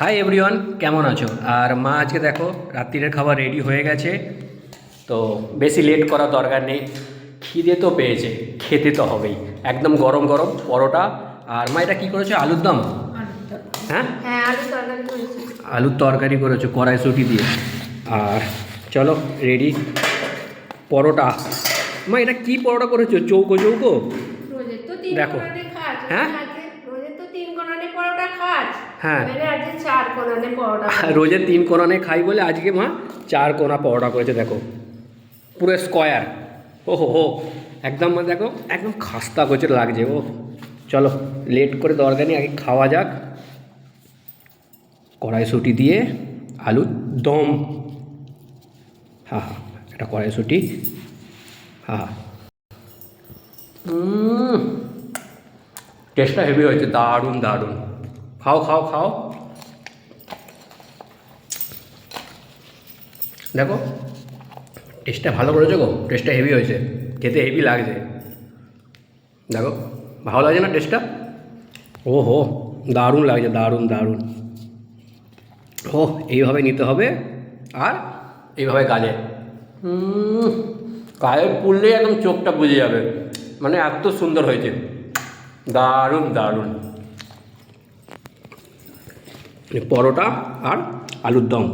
Hi everyone, কেমন আছো? আর মা আজকে দেখো রাত্রিরের খাবার রেডি হয়ে গেছে, তো বেশি লেট করার দরকার নেই। খিদে তো পেয়েছে, খেতে তো হবেই। একদম গরম গরম পরোটা। আর মা এটা কী করেছো? আলুর দম? হ্যাঁ হ্যাঁ, আলুর তরকারি করেছি। আলুর তরকারি করেছো কড়াইশুঁটি দিয়ে। আর চলো রেডি পরোটা। মা এটা কি পরোটা করেছো? চৌকো চৌকো? রোজের তো তিন দেখো। কোণানে খাস। হ্যাঁ? রোজের তো তিন কোণানে পরোটা খাস। হ্যাঁ। মানে আজকে চার কোণানে পরোটা। রোজের 3 কোণানে খাই বলে আজকে মা 4 কোণা পরোটা করেছে। দেখো পুরো স্কোয়ার। ও হো, একদম দেখো একদম খাস্তা কচে লাগছে। ও চলো লেট করে দরকার নেই, আগে খাওয়া যাক। কড়াইশুঁটি দিয়ে আলুর দম। হ্যাঁ হ্যাঁ, এটা কড়াইশুঁটি। হ্যাঁ, টেস্টটা হেভি হয়েছে, দারুণ দারুণ। খাও খাও খাও। দেখো টেস্টটা ভালো করেছো গো, টেস্টটা হেভি হয়েছে, খেতে হেভি লাগছে। দেখো ভালো লাগছে না টেস্টটা? ও হো, দারুণ লাগছে, দারুণ দারুণ। ও এইভাবে নিতে হবে আর এইভাবে গালে গায়ে পুড়লেই একদম চোখটা বুঝে যাবে, মানে এত সুন্দর হয়েছে, দারুণ দারুণ। পরোটা আর আলুর দম।